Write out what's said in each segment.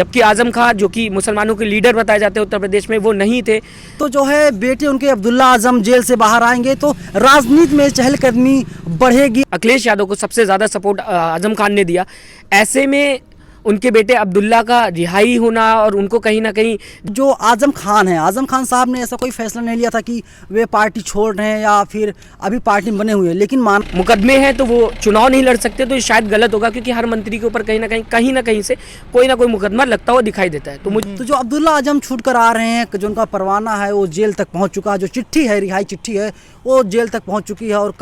जबकि आजम खान जो कि मुसलमानों के लीडर बताए जाते हैं उत्तर प्रदेश में, वो नहीं थे। तो जो है बेटे उनके अब्दुल्ला आजम जेल से बाहर आएंगे तो राजनीति में चहलकदमी बढ़ेगी। अखिलेश यादव को सबसे ज़्यादा सपोर्ट आजम खान ने दिया। ऐसे में उनके बेटे अब्दुल्ला का रिहाई होना और उनको कहीं ना कहीं जो आजम खान है, आजम खान साहब ने ऐसा कोई फैसला नहीं लिया था कि वे पार्टी छोड़ रहे हैं या फिर अभी पार्टी बने हुए हैं, लेकिन मुकदमे हैं तो वो चुनाव नहीं लड़ सकते, तो ये शायद गलत होगा क्योंकि हर मंत्री के ऊपर कहीं ना कहीं से कोई ना कोई मुकदमा लगता हुआ दिखाई देता है। तो जो अब्दुल्ला आजम छूट कर आ रहे हैं, जो उनका परवाना है वो जेल तक पहुँच चुका है, जो चिट्ठी है, रिहाई चिट्ठी है, वो जेल तक पहुँच चुकी है। और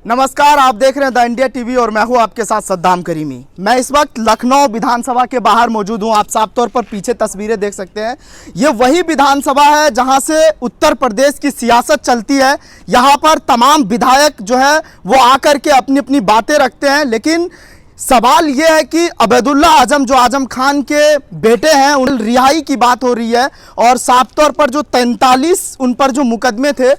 नमस्कार, आप देख रहे हैं द इंडिया टीवी और मैं हूं आपके साथ सद्दाम करीमी। मैं इस वक्त लखनऊ विधानसभा के बाहर मौजूद हूं। आप साफ तौर पर पीछे तस्वीरें देख सकते हैं। ये वही विधानसभा है जहां से उत्तर प्रदेश की सियासत चलती है। यहां पर तमाम विधायक जो है वो आकर के अपनी अपनी बातें रखते हैं, लेकिन सवाल ये है कि अब्दुल्ला आजम जो आजम खान के बेटे हैं उन रिहाई की बात हो रही है। और साफ तौर पर जो 43 उन पर जो मुकदमे थे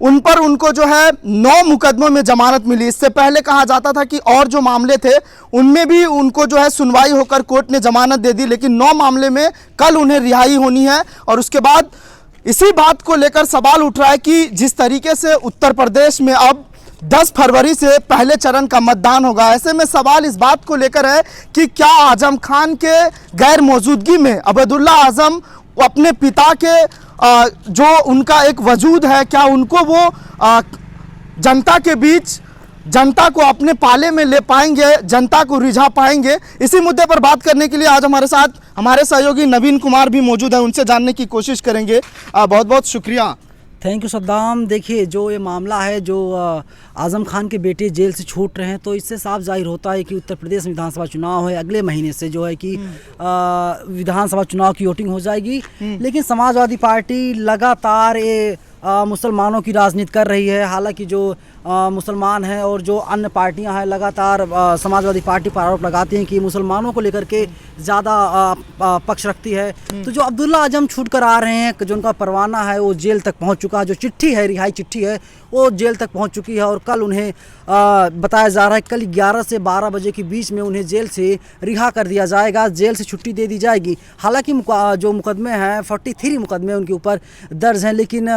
उन पर उनको जो है 9 मुकदमों में जमानत मिली। इससे पहले कहा जाता था कि और जो मामले थे उनमें भी उनको जो है सुनवाई होकर कोर्ट ने जमानत दे दी, लेकिन 9 मामले में कल उन्हें रिहाई होनी है। और उसके बाद इसी बात को लेकर सवाल उठ रहा है कि जिस तरीके से उत्तर प्रदेश में अब 10 फरवरी से पहले चरण का मतदान होगा, ऐसे में सवाल इस बात को लेकर है कि क्या आजम खान के गैर मौजूदगी में अब्दुल्ला आजम अपने पिता के जो उनका एक वजूद है, क्या उनको वो जनता के बीच जनता को अपने पाले में ले पाएंगे, जनता को रिझा पाएंगे। इसी मुद्दे पर बात करने के लिए आज हमारे साथ हमारे सहयोगी नवीन कुमार भी मौजूद हैं, उनसे जानने की कोशिश करेंगे। बहुत बहुत शुक्रिया। Thank you Saddam. देखिए, जो ये मामला है, जो आजम खान के बेटे जेल से छूट रहे हैं, तो इससे साफ जाहिर होता है कि उत्तर प्रदेश में विधानसभा चुनाव है। अगले महीने से जो है कि विधानसभा चुनाव की वोटिंग हो जाएगी। लेकिन समाजवादी पार्टी लगातार ये मुसलमानों की राजनीति कर रही है। हालांकि जो मुसलमान हैं और जो अन्य पार्टियां हैं लगातार समाजवादी पार्टी पर आरोप लगाती हैं कि मुसलमानों को लेकर के ज़्यादा पक्ष रखती है। तो जो अब्दुल्ला आजम छूट कर आ रहे हैं, जो उनका परवाना है वो जेल तक पहुंच चुका है, जो चिट्ठी है, रिहाई चिट्ठी है, वो जेल तक पहुंच चुकी है। और कल उन्हें बताया जा रहा है कल 11 से 12 बजे के बीच में उन्हें जेल से रिहा कर दिया जाएगा, जेल से छुट्टी दे दी जाएगी। हालांकि जो मुकदमे हैं 43 मुकदमे उनके ऊपर दर्ज हैं, लेकिन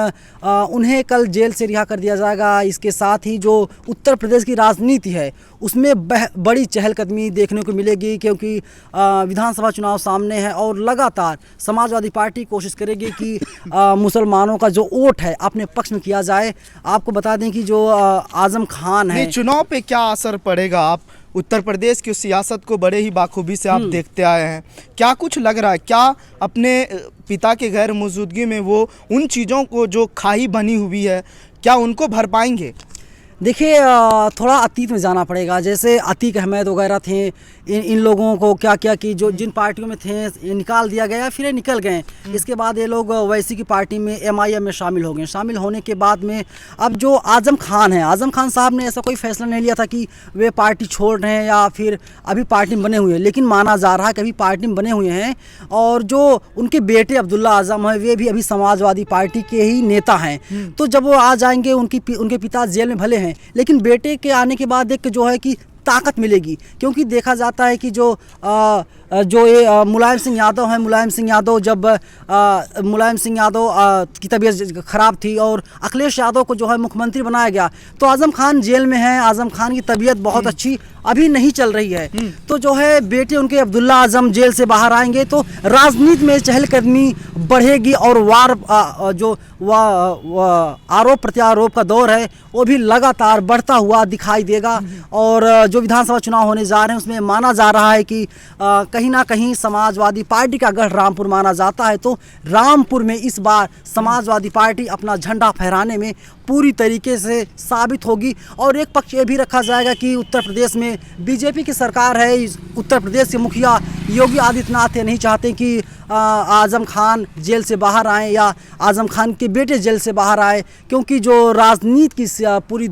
उन्हें कल जेल से रिहा कर दिया जाएगा। इसके साथ ही जो उत्तर प्रदेश की राजनीति है उसमें बड़ी चहलकदमी देखने को मिलेगी, क्योंकि विधानसभा चुनाव सामने है और लगातार समाजवादी पार्टी कोशिश करेगी कि मुसलमानों का जो वोट है अपने पक्ष में किया जाए। आपको बता दें कि जो आजम खान है, चुनाव पे क्या असर पड़ेगा? आप उत्तर प्रदेश की सियासत को बड़े ही बाखूबी से आप देखते आए हैं, क्या कुछ लग रहा है? क्या अपने पिता के गैर मौजूदगी में वो उन चीज़ों को जो खाई बनी हुई है, क्या उनको भर पाएंगे? देखिए, थोड़ा अतीत में जाना पड़ेगा। जैसे अतीक अहमद वगैरह थे, इन लोगों को क्या किया कि जो जिन पार्टियों में थे ये निकाल दिया गया, फिर ये निकल गए। इसके बाद ये लोग वैसी की पार्टी में MIM में शामिल हो गए। शामिल होने के बाद में अब जो आजम खान है, आजम खान साहब ने ऐसा कोई फैसला नहीं लिया था कि वे पार्टी छोड़ रहे हैं या फिर अभी पार्टी में बने हुए हैं, लेकिन माना जा रहा है कि अभी पार्टी में बने हुए हैं। और जो उनके बेटे अब्दुल्ला आजम है वे भी अभी समाजवादी पार्टी के ही नेता हैं। तो जब वो आ जाएंगे, उनके पिता जेल में भले हैं, लेकिन बेटे के आने के बाद एक जो है कि ताकत मिलेगी। क्योंकि देखा जाता है कि जो ये मुलायम सिंह यादव हैं, मुलायम सिंह यादव जब मुलायम सिंह यादव की तबीयत ख़राब थी और अखिलेश यादव को जो है मुख्यमंत्री बनाया गया, तो आजम खान जेल में हैं। आजम खान की तबीयत बहुत अच्छी अभी नहीं चल रही है। तो जो है बेटे उनके अब्दुल्ला आजम जेल से बाहर आएंगे तो राजनीति में चहलकदमी बढ़ेगी और आरोप प्रत्यारोप का दौर है वो भी लगातार बढ़ता हुआ दिखाई देगा। और जो विधानसभा चुनाव होने जा रहे हैं उसमें माना जा रहा है कि कहीं ना कहीं समाजवादी पार्टी का गढ़ रामपुर माना जाता है। तो रामपुर में इस बार समाजवादी पार्टी अपना झंडा फहराने में पूरी तरीके से साबित होगी। और एक पक्ष ये भी रखा जाएगा कि उत्तर प्रदेश में बीजेपी की सरकार है, उत्तर प्रदेश के मुखिया योगी आदित्यनाथ ये नहीं चाहते कि आज़म खान जेल से बाहर आएँ या आज़म खान के बेटे जेल से बाहर आए, क्योंकि जो राजनीति की पूरी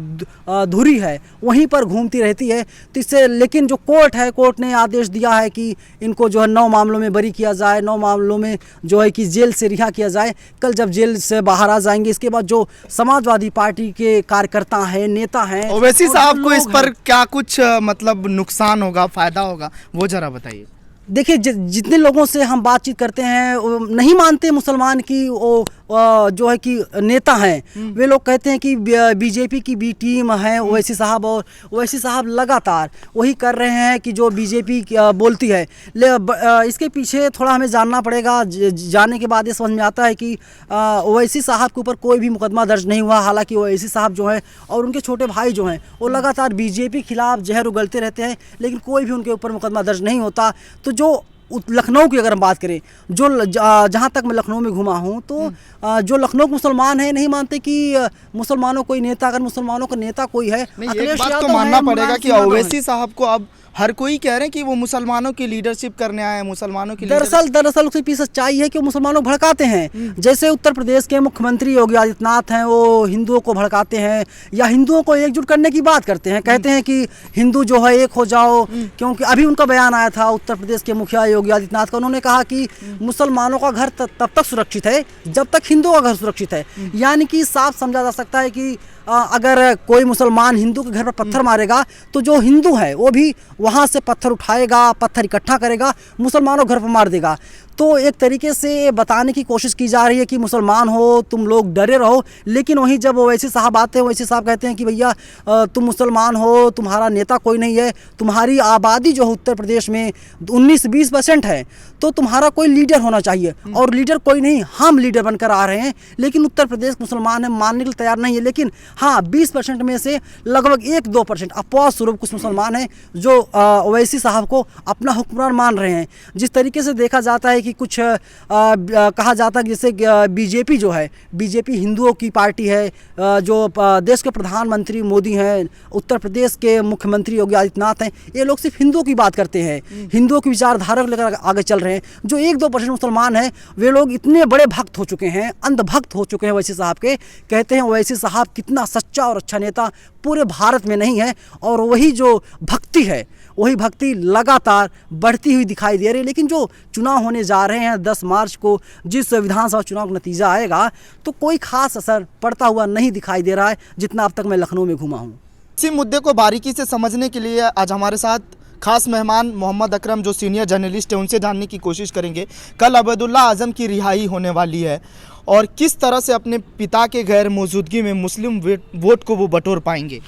धुरी है वहीं पर घूमती रहती है। तो इससे लेकिन जो कोर्ट है, कोर्ट ने आदेश दिया है कि इनको जो है 9 मामलों में बरी किया जाए, 9 मामलों में जो है कि जेल से रिहा किया जाए। कल जब जेल से बाहर आ जाएंगे, इसके बाद जो समाजवादी पार्टी के कार्यकर्ता हैं, नेता हैं, ओवैसी साहब को इस लोग पर हैं। क्या कुछ मतलब नुकसान होगा, फायदा होगा, वो जरा बताइए। देखिए जितने लोगों से हम बातचीत करते हैं वो नहीं मानते मुसलमान की वो जो है कि नेता हैं, वे लोग कहते हैं कि बीजेपी की बी टीम है ओवैसी साहब, और ओवैसी साहब लगातार वही कर रहे हैं कि जो बीजेपी बोलती है। इसके पीछे थोड़ा हमें जानना पड़ेगा। जानने के बाद ये समझ में आता है कि ओवैसी साहब के ऊपर कोई भी मुकदमा दर्ज नहीं हुआ। हालांकि ओवैसी साहब जो है और उनके छोटे भाई जो हैं वो लगातार बीजेपी के खिलाफ जहर उगलते रहते हैं, लेकिन कोई भी उनके ऊपर मुकदमा दर्ज नहीं होता। तो जो लखनऊ की अगर हम बात करें, जो जहाँ तक मैं लखनऊ में घुमा हूँ, तो जो लखनऊ के मुसलमान हैं नहीं मानते कि मुसलमानों कोई नेता, अगर मुसलमानों का नेता कोई है, नहीं, एक अखिलेश बात तो यादव मानना है, पड़ेगा कि मुलायम सिंह ओवैसी साहब को अब हर कोई कह रहे हैं कि वो मुसलमानों की लीडरशिप करने आए हैं, मुसलमानों की दरअसल उसके पीछे सच्चाई है कि वो मुसलमानों को भड़काते हैं। जैसे उत्तर प्रदेश के मुख्यमंत्री योगी आदित्यनाथ हैं, वो हिंदुओं को भड़काते हैं या हिंदुओं को एकजुट करने की बात करते हैं, कहते हैं कि हिंदू जो है एक हो जाओ। क्योंकि अभी उनका बयान आया था उत्तर प्रदेश के मुखिया योगी आदित्यनाथ का, उन्होंने कहा कि मुसलमानों का घर तब तक सुरक्षित है जब तक हिंदुओं का घर सुरक्षित है। यानी कि साफ समझा जा सकता है कि अगर कोई मुसलमान हिंदू के घर पर पत्थर मारेगा तो जो हिंदू है वो भी वहाँ से पत्थर उठाएगा, पत्थर इकट्ठा करेगा, मुसलमानों घर पर मार देगा। तो एक तरीके से बताने की कोशिश की जा रही है कि मुसलमान हो तुम लोग डरे रहो, लेकिन वहीं जब ओवैसी साहब आते हैं, ओवैसी साहब कहते हैं कि भैया तुम मुसलमान हो, तुम्हारा नेता कोई नहीं है, तुम्हारी आबादी जो है उत्तर प्रदेश में 19-20% है, तो तुम्हारा कोई लीडर होना चाहिए, और लीडर कोई नहीं, हम लीडर बनकर आ रहे हैं। लेकिन उत्तर प्रदेश मुसलमान है, मानने के लिए तैयार नहीं है। लेकिन हाँ, 20% में से लगभग 1-2% अपवाद स्वरूप कुछ मुसलमान हैं जो ओवैसी साहब को अपना हुक्मरान मान रहे हैं। जिस तरीके से देखा जाता है कि कुछ कहा जाता है जैसे बीजेपी जो है, बीजेपी हिंदुओं की पार्टी है, जो देश के प्रधानमंत्री मोदी हैं, उत्तर प्रदेश के मुख्यमंत्री योगी आदित्यनाथ हैं, ये लोग सिर्फ हिंदुओं की बात करते हैं, हिंदुओं की विचारधारा को लेकर आगे चल रहे हैं। जो 1-2% मुसलमान हैं, वे लोग इतने बड़े भक्त हो चुके हैं, अंधभक्त हो चुके हैं ओवैसी साहब के। कहते हैं ओवैसी साहब कितना सच्चा और अच्छा नेता पूरे भारत में नहीं है, और वही जो भक्ति है, वही भक्ति लगातार बढ़ती हुई दिखाई दे रही है। लेकिन जो चुनाव होने जा रहे हैं 10 मार्च को, जिस विधानसभा चुनाव का नतीजा आएगा, तो कोई खास असर पड़ता हुआ नहीं दिखाई दे रहा है, जितना अब तक मैं लखनऊ में घुमा हूँ। इसी मुद्दे को बारीकी से समझने के लिए आज हमारे साथ खास मेहमान मोहम्मद अकरम, जो सीनियर जर्नलिस्ट है, उनसे जानने की कोशिश करेंगे कल अबैदुल्ला आजम की रिहाई होने वाली है और किस तरह से अपने पिता के गैर मौजूदगी में मुस्लिम वोट को वो बटोर पाएंगे।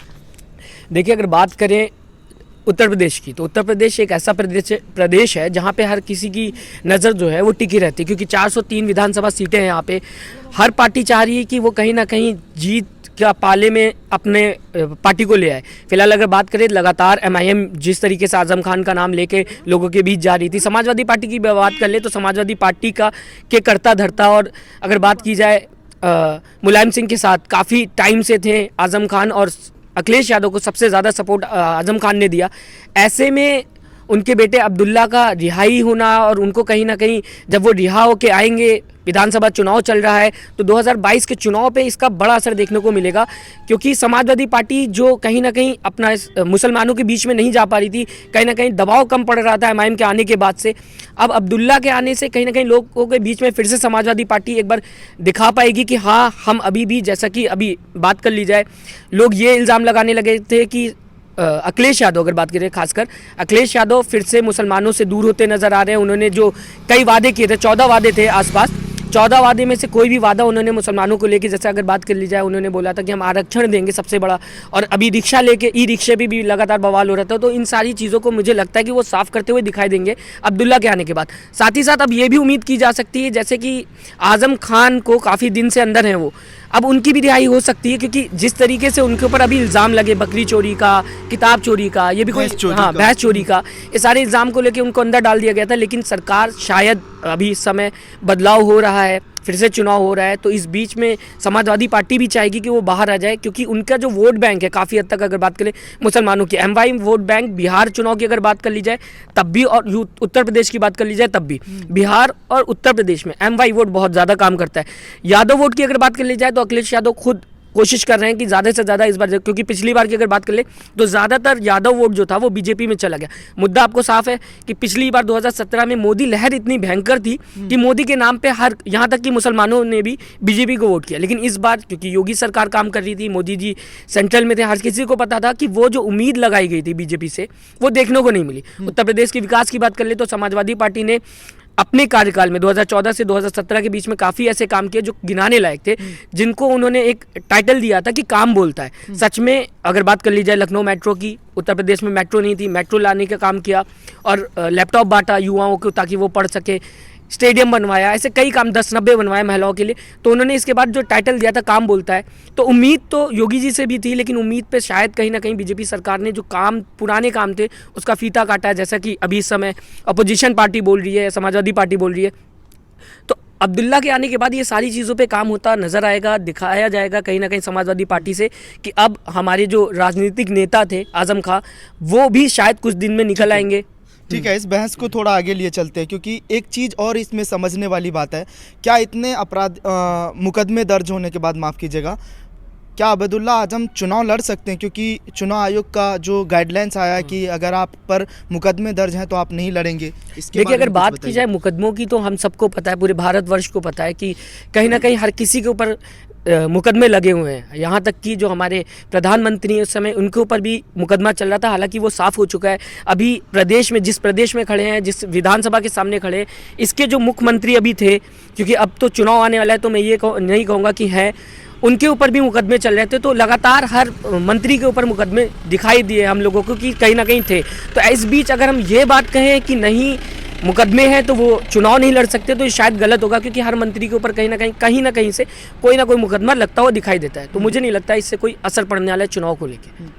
देखिए, अगर बात करें उत्तर प्रदेश की, तो उत्तर प्रदेश एक ऐसा प्रदेश है जहाँ पे हर किसी की नज़र जो है वो टिकी रहती है, क्योंकि 403 विधानसभा सीटें हैं यहाँ पे। हर पार्टी चाह रही है कि वो कहीं ना कहीं जीत क्या पाले में अपने पार्टी को ले आए। फिलहाल अगर बात करें, लगातार MIM जिस तरीके से आज़म खान का नाम लेके लोगों के बीच जा रही थी, समाजवादी पार्टी की बात कर ले तो समाजवादी पार्टी के करता धरता, और अगर बात की जाए मुलायम सिंह के साथ काफ़ी टाइम से थे आज़म खान, और अखिलेश यादव को सबसे ज़्यादा सपोर्ट आज़म खान ने दिया। ऐसे में उनके बेटे अब्दुल्ला का रिहाई होना, और उनको कहीं ना कहीं जब वो रिहा होके आएंगे, विधानसभा चुनाव चल रहा है, तो 2022 के चुनाव पे इसका बड़ा असर देखने को मिलेगा। क्योंकि समाजवादी पार्टी जो कहीं ना कहीं अपना मुसलमानों के बीच में नहीं जा पा रही थी, कहीं ना कहीं दबाव कम पड़ रहा था MIM के आने के बाद से, अब अब्दुल्ला के आने से कहीं ना कहीं लोगों के बीच में फिर से समाजवादी पार्टी एक बार दिखा पाएगी कि हाँ, हम अभी भी, जैसा कि अभी बात कर ली जाए, लोग ये इल्ज़ाम लगाने लगे थे कि अखिलेश यादव, अगर बात करें खासकर अखिलेश यादव, फिर से मुसलमानों से दूर होते नज़र आ रहे हैं। उन्होंने जो कई वादे किए थे, 14 वादे थे आसपास, 14 वादे में से कोई भी वादा उन्होंने मुसलमानों को लेके, जैसे अगर बात कर ली जाए, उन्होंने बोला था कि हम आरक्षण देंगे सबसे बड़ा, और अभी रिक्शा लेके ई-रिक्शे भी लगातार बवाल हो रहा था। तो इन सारी चीज़ों को मुझे लगता है कि वो साफ करते हुए दिखाई देंगे अब्दुल्ला के आने के बाद। साथ ही साथ अब ये भी उम्मीद की जा सकती है, जैसे कि आज़म खान को काफ़ी दिन से अंदर हैं वो, अब उनकी भी रिहाई हो सकती है, क्योंकि जिस तरीके से उनके ऊपर अभी इल्ज़ाम लगे बकरी चोरी का, किताब चोरी का, ये भी कोई भैंस चोरी का, ये सारे इल्ज़ाम को लेके उनको अंदर डाल दिया गया था। लेकिन सरकार शायद अभी इस समय बदलाव हो रहा है, फिर से चुनाव हो रहा है, तो इस बीच में समाजवादी पार्टी भी चाहेगी कि वो बाहर आ जाए, क्योंकि उनका जो वोट बैंक है काफ़ी हद तक अगर बात करें मुसलमानों की, एमवाई वोट बैंक बिहार चुनाव की अगर बात कर ली जाए तब भी, और उत्तर प्रदेश की बात कर ली जाए तब भी, बिहार और उत्तर प्रदेश में एमवाई वोट बहुत ज़्यादा काम करता है। यादव वोट की अगर बात कर ली जाए तो अखिलेश यादव खुद कोशिश कर रहे हैं कि ज़्यादा से ज़्यादा इस बार, क्योंकि पिछली बार की अगर बात कर ले तो ज़्यादातर यादव वोट जो था वो बीजेपी में चला गया। मुद्दा आपको साफ है कि पिछली बार 2017 में मोदी लहर इतनी भयंकर थी कि मोदी के नाम पे हर, यहाँ तक कि मुसलमानों ने भी बीजेपी को वोट किया। लेकिन इस बार क्योंकि योगी सरकार काम कर रही थी, मोदी जी सेंट्रल में थे, हर किसी को पता था कि वो जो उम्मीद लगाई गई थी बीजेपी से वो देखने को नहीं मिली। उत्तर प्रदेश के विकास की बात कर ले तो समाजवादी पार्टी ने अपने कार्यकाल में 2014 से 2017 के बीच में काफ़ी ऐसे काम किए जो गिनाने लायक थे, जिनको उन्होंने एक टाइटल दिया था कि काम बोलता है। सच में अगर बात कर ली जाए लखनऊ मेट्रो की, उत्तर प्रदेश में मेट्रो नहीं थी, मेट्रो लाने का काम किया और लैपटॉप बांटा युवाओं को ताकि वो पढ़ सके, स्टेडियम बनवाया, ऐसे कई काम 10-90 बनवाए महिलाओं के लिए। तो उन्होंने इसके बाद जो टाइटल दिया था काम बोलता है, तो उम्मीद तो योगी जी से भी थी, लेकिन उम्मीद पे शायद कहीं ना कहीं बीजेपी सरकार ने जो काम, पुराने काम थे उसका फीता काटा है। जैसा कि अभी इस समय अपोजिशन पार्टी बोल रही है, समाजवादी पार्टी बोल रही है, तो अब्दुल्ला के आने के बाद ये सारी चीज़ों पे काम होता नज़र आएगा, दिखाया जाएगा कहीं ना कहीं समाजवादी पार्टी से कि अब हमारे जो राजनीतिक नेता थे आजम खां, वो भी शायद कुछ दिन में निकल आएंगे। ठीक है, इस बहस को थोड़ा आगे लिए चलते हैं, क्योंकि एक चीज़ और इसमें समझने वाली बात है, क्या इतने मुकदमे दर्ज होने के बाद, माफ़ कीजिएगा, क्या अब्दुल्ला आजम चुनाव लड़ सकते हैं? क्योंकि चुनाव आयोग का जो गाइडलाइंस आया कि अगर आप पर मुकदमे दर्ज हैं तो आप नहीं लड़ेंगे। इसके देखिए, अगर बात की जाए मुकदमों की तो हम सबको पता है, पूरे भारतवर्ष को पता है कि कहीं ना कहीं हर किसी के ऊपर मुकदमे लगे हुए हैं। यहाँ तक कि जो हमारे प्रधानमंत्री उस समय उनके ऊपर भी मुकदमा चल रहा था, हालांकि वो साफ़ हो चुका है। अभी प्रदेश में, जिस प्रदेश में खड़े हैं, जिस विधानसभा के सामने खड़े हैं, इसके जो मुख्यमंत्री अभी थे, क्योंकि अब तो चुनाव आने वाला है तो मैं ये नहीं कहूँगा कि हैं, उनके ऊपर भी मुकदमे चल रहे थे। तो लगातार हर मंत्री के ऊपर मुकदमे दिखाई दिए हम लोगों को कि कहीं ना कहीं थे। तो इस बीच अगर हम ये बात कहें कि नहीं मुकदमे हैं तो वो चुनाव नहीं लड़ सकते, तो ये शायद गलत होगा, क्योंकि हर मंत्री के ऊपर कहीं ना कहीं से कोई ना कोई मुकदमा लगता हुआ दिखाई देता है। तो मुझे नहीं लगता इससे कोई असर पड़ने वाला है चुनाव को लेकर।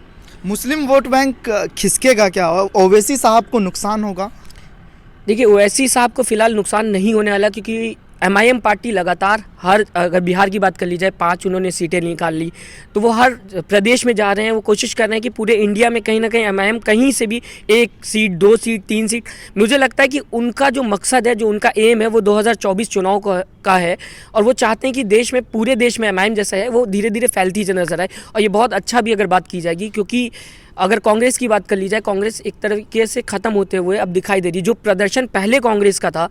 मुस्लिम वोट बैंक खिसकेगा क्या? ओवैसी साहब को नुकसान होगा? देखिए, ओवैसी साहब को फिलहाल नुकसान नहीं होने वाला, क्योंकि एमआईएम पार्टी लगातार हर, अगर बिहार की बात कर ली जाए 5 उन्होंने सीटें निकाल ली, तो वो हर प्रदेश में जा रहे हैं, वो कोशिश कर रहे हैं कि पूरे इंडिया में कहीं ना कहीं एमआईएम कहीं से भी 1 सीट, 2 सीट, 3 सीट। मुझे लगता है कि उनका जो मकसद है, जो उनका एम है, वो 2024 चुनाव का है, और वो चाहते हैं कि देश में, पूरे देश में एमआईएम जैसा है वो धीरे धीरे फैलती नजर आए। और ये बहुत अच्छा भी अगर बात की जाएगी, क्योंकि अगर कांग्रेस की बात कर ली जाए, कांग्रेस एक तरीके से ख़त्म होते हुए अब दिखाई दे रही। जो प्रदर्शन पहले कांग्रेस का था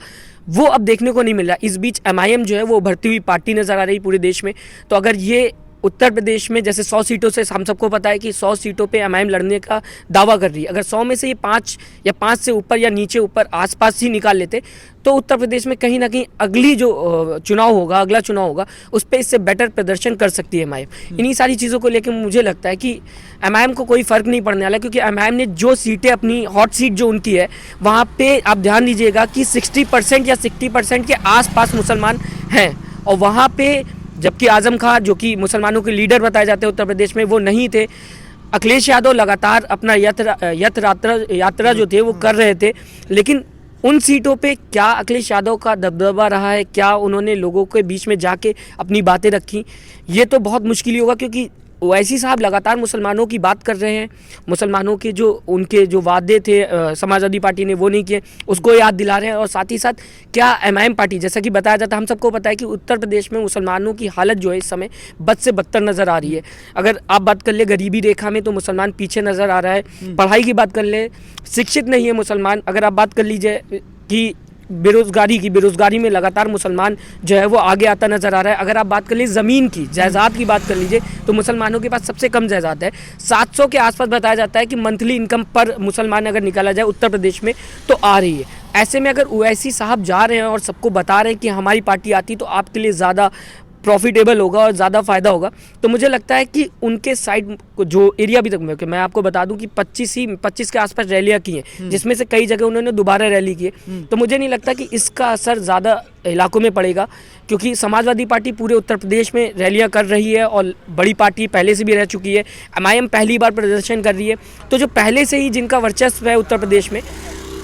वो अब देखने को नहीं मिल रहा। इस बीच एमआईएम जो है वो उभरती हुई पार्टी नज़र आ रही पूरे देश में। तो अगर ये उत्तर प्रदेश में जैसे 100 सीटों से, हम सबको पता है कि 100 सीटों पे एमआईएम लड़ने का दावा कर रही है, अगर 100 में से ये 5 या 5 से ऊपर या नीचे ऊपर आसपास ही निकाल लेते तो उत्तर प्रदेश में कहीं ना कहीं अगली जो अगला चुनाव होगा उस पर इससे बेटर प्रदर्शन कर सकती है एमआईएम। इन्हीं सारी चीज़ों को लेकर मुझे लगता है कि एमआईएम को कोई फ़र्क नहीं पड़ने वाला, क्योंकि एमआईएम ने जो सीटें, अपनी हॉट सीट जो उनकी है, वहाँ पे आप ध्यान दीजिएगा कि 60% या 60% के आसपास मुसलमान हैं, और वहाँ पे जबकि आजम खां जो कि मुसलमानों के लीडर बताए जाते हैं उत्तर प्रदेश में, वो नहीं थे। अखिलेश यादव लगातार अपना यात्रा जो थे वो कर रहे थे, लेकिन उन सीटों पे क्या अखिलेश यादव का दबदबा रहा है, क्या उन्होंने लोगों के बीच में जाके अपनी बातें रखी, ये तो बहुत मुश्किल ही होगा। क्योंकि ओवैसी साहब लगातार मुसलमानों की बात कर रहे हैं, मुसलमानों के जो उनके जो वादे थे समाजवादी पार्टी ने वो नहीं किए, उसको याद दिला रहे हैं। और साथ ही साथ क्या एमआईएम पार्टी, जैसा कि बताया जाता है, हम सबको पता है कि उत्तर प्रदेश में मुसलमानों की हालत जो है इस समय बद से बदतर नज़र आ रही है। अगर आप बात कर ले गरीबी रेखा में, तो मुसलमान पीछे नज़र आ रहा है। पढ़ाई की बात कर ले, शिक्षित नहीं है मुसलमान। अगर आप बात कर लीजिए कि बेरोज़गारी में लगातार मुसलमान जो है वो आगे आता नज़र आ रहा है। अगर आप बात कर लीजिए ज़मीन की, जायदाद की बात कर लीजिए, तो मुसलमानों के पास सबसे कम जायदाद है। 700 के आसपास बताया जाता है कि मंथली इनकम पर मुसलमान अगर निकाला जाए उत्तर प्रदेश में तो आ रही है। ऐसे में अगर ओवैसी साहब जा रहे हैं और सबको बता रहे हैं कि हमारी पार्टी आती तो आपके लिए ज़्यादा प्रॉफिटेबल होगा और ज़्यादा फ़ायदा होगा, तो मुझे लगता है कि उनके साइड जो एरिया भी तक मैं आपको बता दूं कि 25 के आसपास रैलियाँ की हैं, जिसमें से कई जगह उन्होंने दोबारा रैली की है। तो मुझे नहीं लगता कि इसका असर ज़्यादा इलाकों में पड़ेगा, क्योंकि समाजवादी पार्टी पूरे उत्तर प्रदेश में रैलियाँ कर रही है और बड़ी पार्टी पहले से भी रह चुकी है। एमआईएम पहली बार प्रदर्शन कर रही है, तो जो पहले से ही जिनका वर्चस्व है उत्तर प्रदेश में,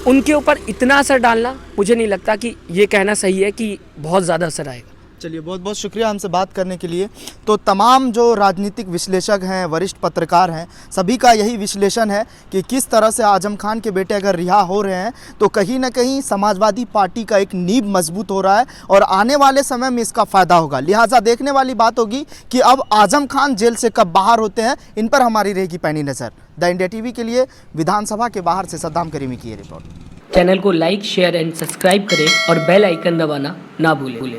उनके ऊपर इतना असर डालना मुझे नहीं लगता कि ये कहना सही है कि बहुत ज़्यादा असर आएगा। चलिए, बहुत बहुत शुक्रिया हमसे बात करने के लिए। तो तमाम जो राजनीतिक विश्लेषक हैं, वरिष्ठ पत्रकार हैं, सभी का यही विश्लेषण है कि किस तरह से आजम खान के बेटे अगर रिहा हो रहे हैं तो कहीं ना कहीं समाजवादी पार्टी का एक नींव मजबूत हो रहा है और आने वाले समय में इसका फ़ायदा होगा। लिहाजा देखने वाली बात होगी कि अब आजम खान जेल से कब बाहर होते हैं, इन पर हमारी रहेगी पैनी नज़र। द इंडिया टीवी के लिए विधानसभा के बाहर से सद्दाम करीमी की ये रिपोर्ट। चैनल को लाइक, शेयर एंड सब्सक्राइब करें और बेल आइकन दबाना ना भूलें।